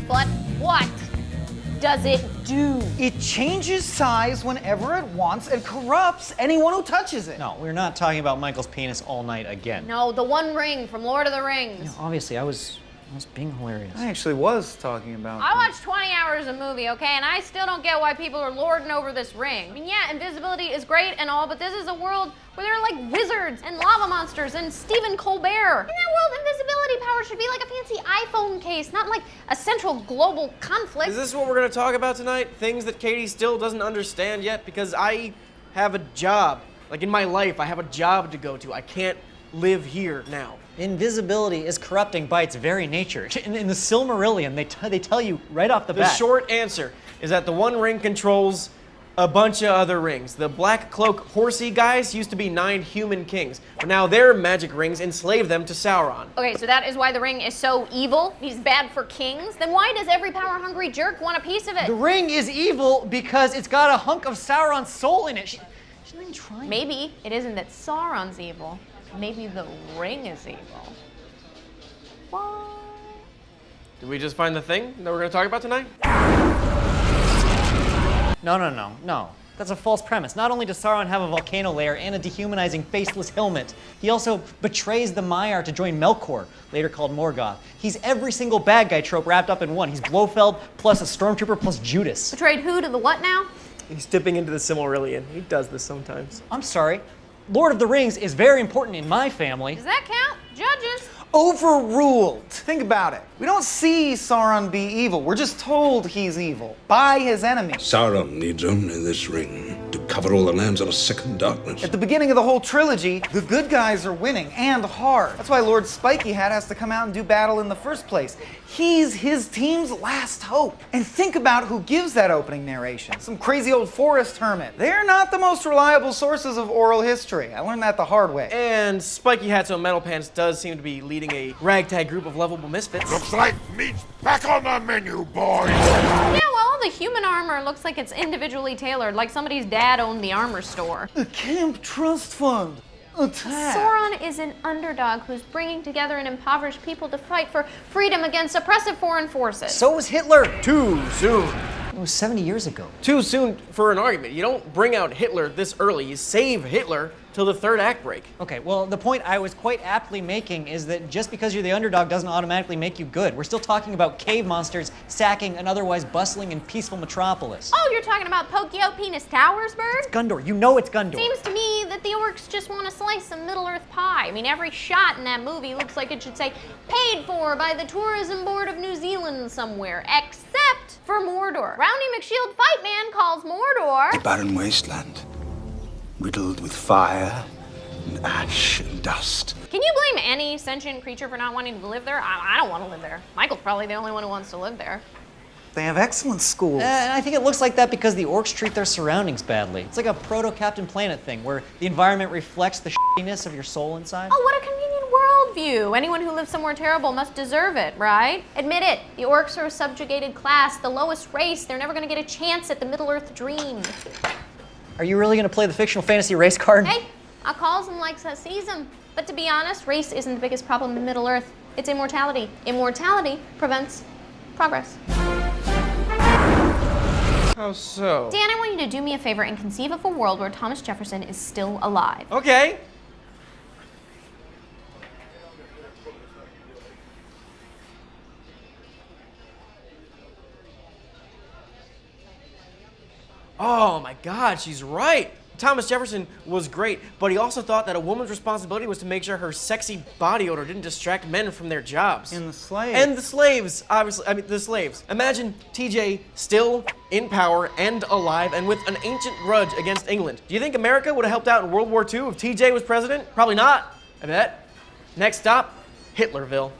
But what does it do? It changes size whenever it wants and corrupts anyone who touches it. No, we're not talking about Michael's penis all night again. No, the One Ring from Lord of the Rings. You know, obviously, I was being hilarious. I actually was talking about I watched 20 hours of movie, okay, and I still don't get why people are lording over this ring. I mean, yeah, invisibility is great and all, but this is a world where there are like wizards and lava monsters and Stephen Colbert. In that world, invisibility power should be like a fancy iPhone case, not like a central global conflict. Is this what we're gonna talk about tonight? Things that Katie still doesn't understand yet? Because I have a job. Like in my life, I have a job to go to. I can't live here now. Invisibility is corrupting by its very nature. In the Silmarillion, they tell you right off the bat. The short answer is that the One Ring controls a bunch of other rings. The Black Cloak horsey guys used to be 9 human kings, but now their magic rings enslave them to Sauron. Okay, so that is why the ring is so evil. He's bad for kings. Then why does every power-hungry jerk want a piece of it? The ring is evil because it's got a hunk of Sauron's soul in it. She's not even trying. Maybe it isn't that Sauron's evil. Maybe the ring is evil. What? Did we just find the thing that we're gonna talk about tonight? No. That's a false premise. Not only does Sauron have a volcano lair and a dehumanizing faceless helmet, he also betrays the Maiar to join Melkor, later called Morgoth. He's every single bad guy trope wrapped up in one. He's Blofeld plus a stormtrooper plus Judas. Betrayed who to the what now? He's dipping into the Silmarillion. He does this sometimes. I'm sorry. Lord of the Rings is very important in my family. Does that count? Judges. Overruled. Think about it. We don't see Sauron be evil. We're just told he's evil by his enemies. Sauron needs only this ring to cover all the lands of a second darkness. At the beginning of the whole trilogy, the good guys are winning, and hard. That's why Lord Spiky Hat has to come out and do battle in the first place. He's his team's last hope. And think about who gives that opening narration. Some crazy old forest hermit. They're not the most reliable sources of oral history. I learned that the hard way. And Spiky Hats on Metal Pants does seem to be leading a ragtag group of lovable misfits. Looks like meat's back on the menu, boys. Yeah, well, all the human armor looks like it's individually tailored, like somebody's dad owned the armor store. A camp trust fund. Attack. Sauron is an underdog who's bringing together an impoverished people to fight for freedom against oppressive foreign forces. So was Hitler. Too soon. It was 70 years ago. Too soon for an argument. You don't bring out Hitler this early. You save Hitler till the third act break. Okay, well, the point I was quite aptly making is that just because you're the underdog doesn't automatically make you good. We're still talking about cave monsters sacking an otherwise bustling and peaceful metropolis. Oh, you're talking about Pokio Penis Towersburg? It's Gondor. You know it's Gondor. Seems to me that the orcs just want to slice some Middle-earth pie. I mean, every shot in that movie looks like it should say, paid for by the Tourism Board of New Zealand somewhere, except for Mordor. Roundy McShield Fight Man calls Mordor A barren wasteland, riddled with fire and ash and dust. Can you blame any sentient creature for not wanting to live there? I don't want to live there. Michael's probably the only one who wants to live there. They have excellent schools. And I think it looks like that because the orcs treat their surroundings badly. It's like a proto-Captain Planet thing where the environment reflects the shittiness of your soul inside. Oh, what a convenient worldview. Anyone who lives somewhere terrible must deserve it, right? Admit it, the orcs are a subjugated class, the lowest race. They're never going to get a chance at the Middle-earth dream. Are you really going to play the fictional fantasy race card? Hey, I calls him like I sees him. But to be honest, race isn't the biggest problem in Middle-earth. It's immortality. Immortality prevents progress. How so? Dan, I want you to do me a favor and conceive of a world where Thomas Jefferson is still alive. Okay. Oh my God, she's right. Thomas Jefferson was great, but he also thought that a woman's responsibility was to make sure her sexy body odor didn't distract men from their jobs. And the slaves. And the slaves, obviously. I mean, the slaves. Imagine TJ still in power and alive and with an ancient grudge against England. Do you think America would have helped out in World War II if TJ was president? Probably not, I bet. Next stop, Hitlerville.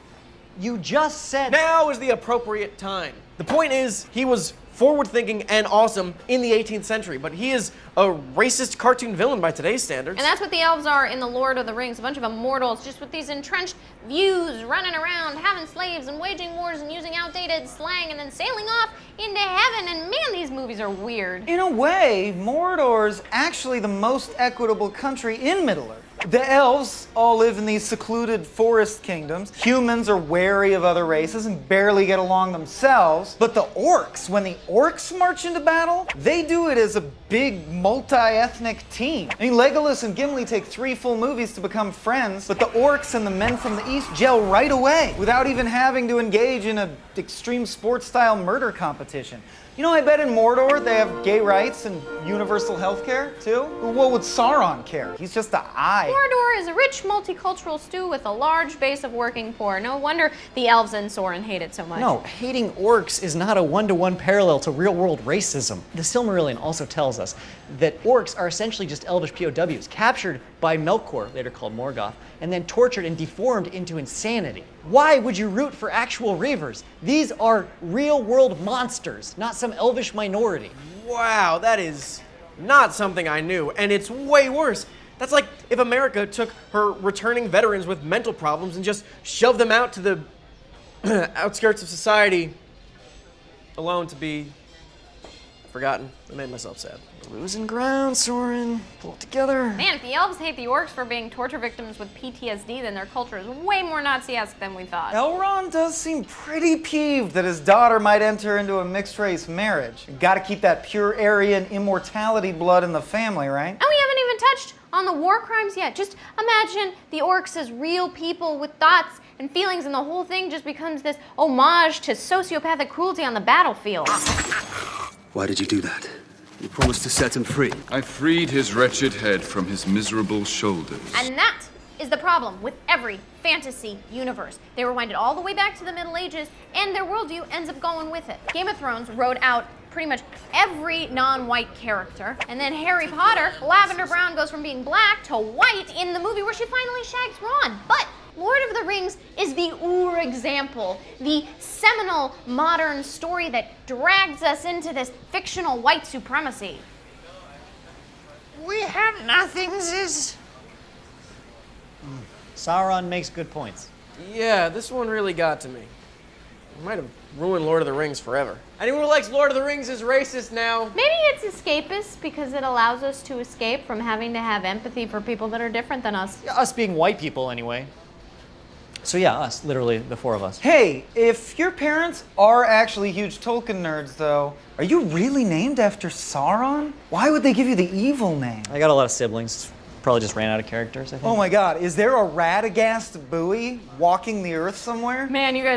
You just said... Now is the appropriate time. The point is, he was forward-thinking and awesome in the 18th century, but he is a racist cartoon villain by today's standards. And that's what the elves are in The Lord of the Rings, a bunch of immortals just with these entrenched views, running around, having slaves and waging wars and using outdated slang and then sailing off into heaven. And man, these movies are weird. In a way, Mordor's actually the most equitable country in Middle-earth. The elves all live in these secluded forest kingdoms. Humans are wary of other races and barely get along themselves. But the orcs, when the orcs march into battle, they do it as a big multi-ethnic team. I mean, Legolas and Gimli take 3 full movies to become friends, but the orcs and the men from the east gel right away without even having to engage in an extreme sports-style murder competition. You know, I bet in Mordor they have gay rights and universal health care, too. What would Sauron care? He's just the eye. Mordor is a rich multicultural stew with a large base of working poor. No wonder the elves and Sauron hate it so much. No, hating orcs is not a one-to-one parallel to real-world racism. The Silmarillion also tells us that orcs are essentially just elvish POWs, captured by Melkor, later called Morgoth, and then tortured and deformed into insanity. Why would you root for actual Reavers? These are real-world monsters, not some elvish minority. Wow, that is not something I knew, and it's way worse. That's like if America took her returning veterans with mental problems and just shoved them out to the outskirts of society alone to be forgotten. I made myself sad. Losing ground, Soren. Pull it together. Man, if the elves hate the orcs for being torture victims with PTSD, then their culture is way more Nazi-esque than we thought. Elrond does seem pretty peeved that his daughter might enter into a mixed-race marriage. Gotta keep that pure Aryan immortality blood in the family, right? And we haven't even touched on the war crimes yet. Just imagine the orcs as real people with thoughts and feelings, and the whole thing just becomes this homage to sociopathic cruelty on the battlefield. Why did you do that? You promised to set him free. I freed his wretched head from his miserable shoulders. And that is the problem with every fantasy universe. They rewind it all the way back to the Middle Ages, and their worldview ends up going with it. Game of Thrones wrote out pretty much every non-white character, and then Harry Potter, Lavender Brown goes from being black to white in the movie where she finally shags Ron. But Lord of the Rings is the example, the seminal modern story that drags us into this fictional white supremacy. We have nothing, Ziz. Sauron makes good points. Yeah, this one really got to me. It might have ruined Lord of the Rings forever. Anyone who likes Lord of the Rings is racist now. Maybe it's escapist because it allows us to escape from having to have empathy for people that are different than us. Yeah, us being white people, anyway. So yeah, us, literally the 4 of us. Hey, if your parents are actually huge Tolkien nerds, though, are you really named after Sauron? Why would they give you the evil name? I got a lot of siblings. Probably just ran out of characters, I think. Oh my god, is there a Radagast buoy walking the earth somewhere? Man, you guys